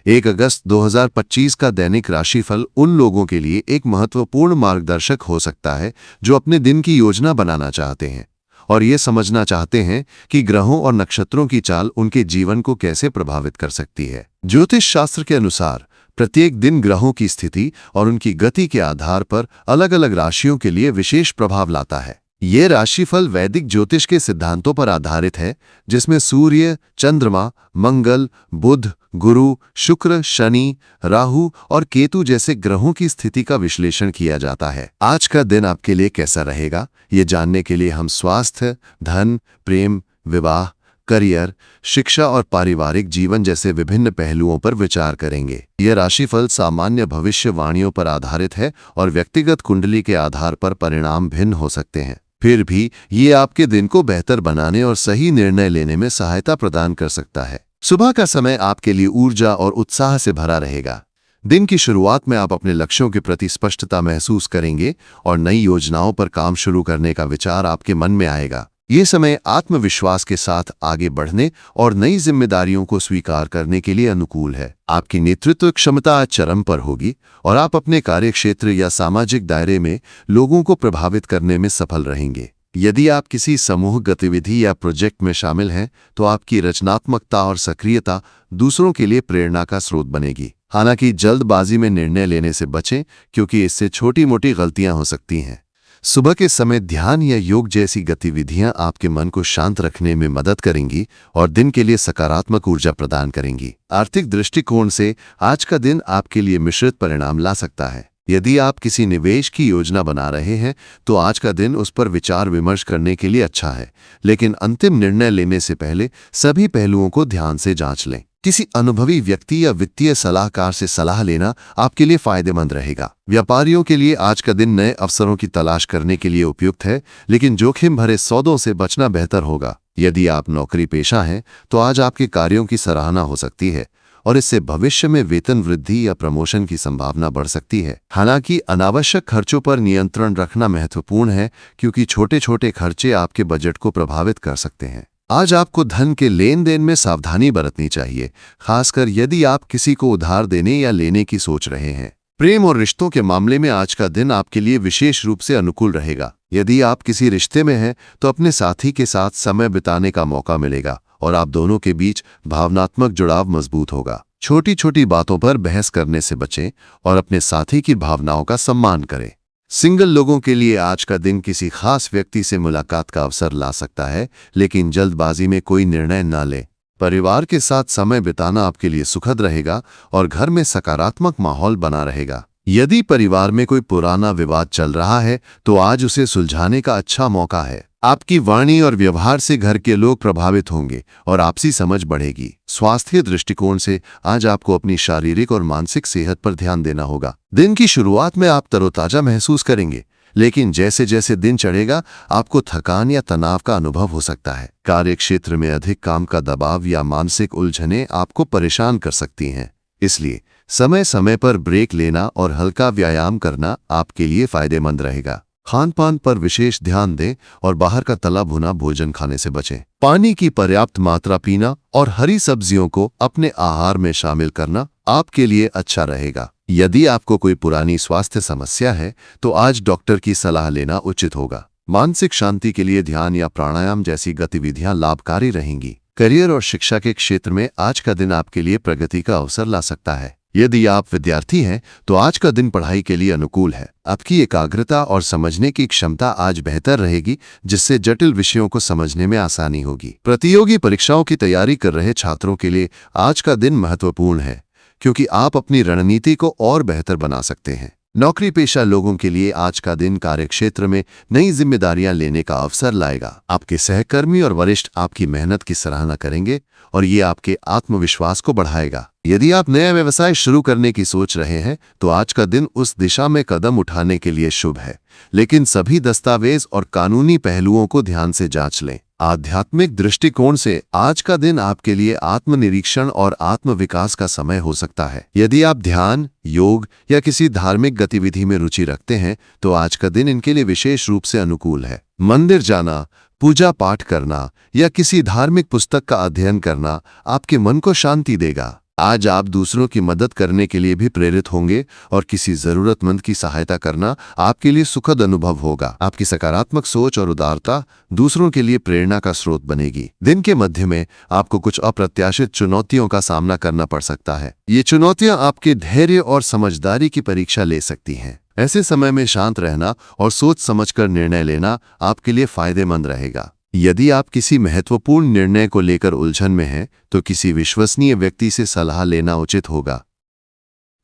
1 अगस्त 2025 का दैनिक राशिफल उन लोगों के लिए एक महत्वपूर्ण मार्गदर्शक हो सकता है जो अपने दिन की योजना बनाना चाहते हैं और ये समझना चाहते हैं कि ग्रहों और नक्षत्रों की चाल उनके जीवन को कैसे प्रभावित कर सकती है। ज्योतिष शास्त्र के अनुसार प्रत्येक दिन ग्रहों की स्थिति और उनकी गति के आधार पर अलग-अलग राशियों के लिए विशेष प्रभाव लाता है। ये राशिफल वैदिक ज्योतिष के सिद्धांतों पर आधारित है, जिसमें सूर्य, चंद्रमा, मंगल, बुध, गुरु, शुक्र, शनि, राहु और केतु जैसे ग्रहों की स्थिति का विश्लेषण किया जाता है। आज का दिन आपके लिए कैसा रहेगा, ये जानने के लिए हम स्वास्थ्य, धन, प्रेम, विवाह, करियर, शिक्षा और पारिवारिक जीवन जैसे विभिन्न पहलुओं पर विचार करेंगे। यह राशिफल सामान्य भविष्यवाणियों पर आधारित है और व्यक्तिगत कुंडली के आधार पर परिणाम भिन्न हो सकते हैं। फिर भी ये आपके दिन को बेहतर बनाने और सही निर्णय लेने में सहायता प्रदान कर सकता है। सुबह का समय आपके लिए ऊर्जा और उत्साह से भरा रहेगा। दिन की शुरुआत में आप अपने लक्ष्यों के प्रति स्पष्टता महसूस करेंगे और नई योजनाओं पर काम शुरू करने का विचार आपके मन में आएगा। ये समय आत्मविश्वास के साथ आगे बढ़ने और नई जिम्मेदारियों को स्वीकार करने के लिए अनुकूल है। आपकी नेतृत्व क्षमता आज चरम पर होगी और आप अपने कार्यक्षेत्र या सामाजिक दायरे में लोगों को प्रभावित करने में सफल रहेंगे। यदि आप किसी समूह गतिविधि या प्रोजेक्ट में शामिल हैं, तो आपकी रचनात्मकता और सक्रियता दूसरों के लिए प्रेरणा का स्रोत बनेगी। हालांकि जल्दबाजी में निर्णय लेने से बचें, क्योंकि इससे छोटी-मोटी गलतियां हो सकती हैं। सुबह के समय ध्यान या योग जैसी गतिविधियां आपके मन को शांत रखने में मदद करेंगी और दिन के लिए सकारात्मक ऊर्जा प्रदान करेंगी। आर्थिक दृष्टिकोण से आज का दिन आपके लिए मिश्रित परिणाम ला सकता है। यदि आप किसी निवेश की योजना बना रहे हैं, तो आज का दिन उस पर विचार विमर्श करने के लिए अच्छा है, लेकिन अंतिम निर्णय लेने से पहले सभी पहलुओं को ध्यान से जांच लें। किसी अनुभवी व्यक्ति या वित्तीय सलाहकार से सलाह लेना आपके लिए फायदेमंद रहेगा। व्यापारियों के लिए आज का दिन नए अवसरों की तलाश करने के लिए उपयुक्त है, लेकिन जोखिम भरे सौदों से बचना बेहतर होगा। यदि आप नौकरी पेशा हैं, तो आज आपके कार्यों की सराहना हो सकती है और इससे भविष्य में वेतन वृद्धि या प्रमोशन की संभावना बढ़ सकती है। हालांकि अनावश्यक खर्चों पर नियंत्रण रखना महत्वपूर्ण है, क्योंकि छोटे-छोटे खर्चे आपके बजट को प्रभावित कर सकते हैं। आज आपको धन के लेन देन में सावधानी बरतनी चाहिए, खासकर यदि आप किसी को उधार देने या लेने की सोच रहे हैं। प्रेम और रिश्तों के मामले में आज का दिन आपके लिए विशेष रूप से अनुकूल रहेगा। यदि आप किसी रिश्ते में हैं, तो अपने साथी के साथ समय बिताने का मौका मिलेगा और आप दोनों के बीच भावनात्मक जुड़ाव मजबूत होगा। छोटी-छोटी बातों पर बहस करने से बचें और अपने साथी की भावनाओं का सम्मान करें। सिंगल लोगों के लिए आज का दिन किसी खास व्यक्ति से मुलाकात का अवसर ला सकता है, लेकिन जल्दबाजी में कोई निर्णय न लें। परिवार के साथ समय बिताना आपके लिए सुखद रहेगा और घर में सकारात्मक माहौल बना रहेगा। यदि परिवार में कोई पुराना विवाद चल रहा है, तो आज उसे सुलझाने का अच्छा मौका है। आपकी वाणी और व्यवहार से घर के लोग प्रभावित होंगे और आपसी समझ बढ़ेगी। स्वास्थ्य दृष्टिकोण से आज आपको अपनी शारीरिक और मानसिक सेहत पर ध्यान देना होगा। दिन की शुरुआत में आप तरोताजा महसूस करेंगे, लेकिन जैसे जैसे दिन चढ़ेगा, आपको थकान या तनाव का अनुभव हो सकता है। कार्यक्षेत्र में अधिक काम का दबाव या मानसिक उलझनें आपको परेशान कर सकती हैं। इसलिए समय समय पर ब्रेक लेना और हल्का व्यायाम करना आपके लिए फायदेमंद रहेगा। खान पान पर विशेष ध्यान दें और बाहर का तला भुना भोजन खाने से बचें। पानी की पर्याप्त मात्रा पीना और हरी सब्जियों को अपने आहार में शामिल करना आपके लिए अच्छा रहेगा। यदि आपको कोई पुरानी स्वास्थ्य समस्या है, तो आज डॉक्टर की सलाह लेना उचित होगा। मानसिक शांति के लिए ध्यान या प्राणायाम जैसी गतिविधियां लाभकारी रहेंगी। करियर और शिक्षा के क्षेत्र में आज का दिन आपके लिए प्रगति का अवसर ला सकता है। यदि आप विद्यार्थी हैं, तो आज का दिन पढ़ाई के लिए अनुकूल है। आपकी एकाग्रता और समझने की क्षमता आज बेहतर रहेगी, जिससे जटिल विषयों को समझने में आसानी होगी। प्रतियोगी परीक्षाओं की तैयारी कर रहे छात्रों के लिए आज का दिन महत्वपूर्ण है, क्योंकि आप अपनी रणनीति को और बेहतर बना सकते हैं। नौकरी पेशा लोगों के लिए आज का दिन कार्यक्षेत्र में नई जिम्मेदारियां लेने का अवसर लाएगा। आपके सहकर्मी और वरिष्ठ आपकी मेहनत की सराहना करेंगे और ये आपके आत्मविश्वास को बढ़ाएगा। यदि आप नया व्यवसाय शुरू करने की सोच रहे हैं, तो आज का दिन उस दिशा में कदम उठाने के लिए शुभ है, लेकिन सभी दस्तावेज और कानूनी पहलुओं को ध्यान से जांच लें। आध्यात्मिक दृष्टिकोण से आज का दिन आपके लिए आत्मनिरीक्षण और आत्मविकास का समय हो सकता है। यदि आप ध्यान, योग या किसी धार्मिक गतिविधि में रुचि रखते हैं, तो आज का दिन इनके लिए विशेष रूप से अनुकूल है। मंदिर जाना, पूजा पाठ करना या किसी धार्मिक पुस्तक का अध्ययन करना आपके मन को शांति देगा। आज आप दूसरों की मदद करने के लिए भी प्रेरित होंगे और किसी जरूरतमंद की सहायता करना आपके लिए सुखद अनुभव होगा। आपकी सकारात्मक सोच और उदारता दूसरों के लिए प्रेरणा का स्रोत बनेगी। दिन के मध्य में आपको कुछ अप्रत्याशित चुनौतियों का सामना करना पड़ सकता है। ये चुनौतियां आपके धैर्य और समझदारी की परीक्षा ले सकती हैं। ऐसे समय में शांत रहना और सोच समझकर निर्णय लेना आपके लिए फायदेमंद रहेगा। यदि आप किसी महत्वपूर्ण निर्णय को लेकर उलझन में हैं, तो किसी विश्वसनीय व्यक्ति से सलाह लेना उचित होगा।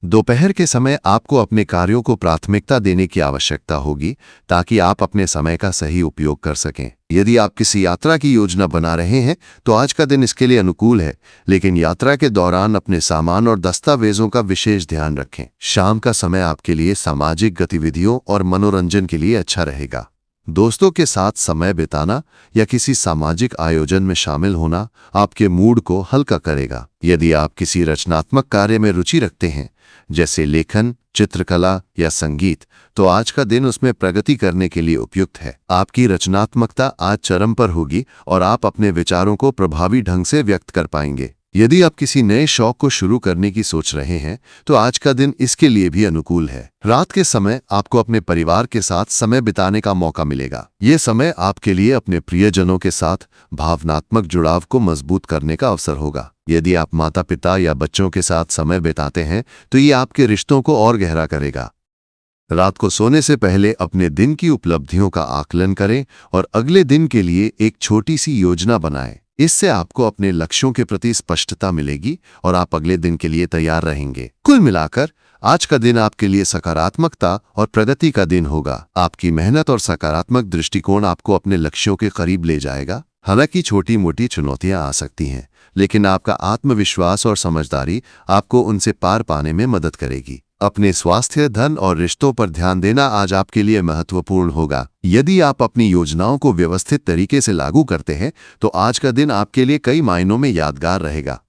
दोपहर के समय आपको अपने कार्यों को प्राथमिकता देने की आवश्यकता होगी ताकि आप अपने समय का सही उपयोग कर सकें। यदि आप किसी यात्रा की योजना बना रहे हैं तो आज का दिन इसके लिए अनुकूल है, लेकिन यात्रा के दौरान अपने सामान और दस्तावेजों का विशेष ध्यान रखें। शाम का समय आपके लिए सामाजिक गतिविधियों और मनोरंजन के लिए अच्छा रहेगा। दोस्तों के साथ समय बिताना या किसी सामाजिक आयोजन में शामिल होना आपके मूड को हल्का करेगा। यदि आप किसी रचनात्मक कार्य में रुचि रखते हैं, जैसे लेखन, चित्रकला या संगीत, तो आज का दिन उसमें प्रगति करने के लिए उपयुक्त है। आपकी रचनात्मकता आज चरम पर होगी और आप अपने विचारों को प्रभावी ढंग से व्यक्त कर पाएंगे। यदि आप किसी नए शौक को शुरू करने की सोच रहे हैं, तो आज का दिन इसके लिए भी अनुकूल है। रात के समय आपको अपने परिवार के साथ समय बिताने का मौका मिलेगा। ये समय आपके लिए अपने प्रियजनों के साथ भावनात्मक जुड़ाव को मजबूत करने का अवसर होगा। यदि आप माता पिता या बच्चों के साथ समय बिताते हैं, तो ये आपके रिश्तों को और गहरा करेगा। रात को सोने से पहले अपने दिन की उपलब्धियों का आकलन करें और अगले दिन के लिए एक छोटी सी योजना बनाएं। इससे आपको अपने लक्ष्यों के प्रति स्पष्टता मिलेगी और आप अगले दिन के लिए तैयार रहेंगे। कुल मिलाकर आज का दिन आपके लिए सकारात्मकता और प्रगति का दिन होगा। आपकी मेहनत और सकारात्मक दृष्टिकोण आपको अपने लक्ष्यों के करीब ले जाएगा। हालांकि छोटी मोटी चुनौतियां आ सकती हैं, लेकिन आपका आत्मविश्वास और समझदारी आपको उनसे पार पाने में मदद करेगी। अपने स्वास्थ्य, धन और रिश्तों पर ध्यान देना आज आपके लिए महत्वपूर्ण होगा। यदि आप अपनी योजनाओं को व्यवस्थित तरीके से लागू करते हैं, तो आज का दिन आपके लिए कई मायनों में यादगार रहेगा।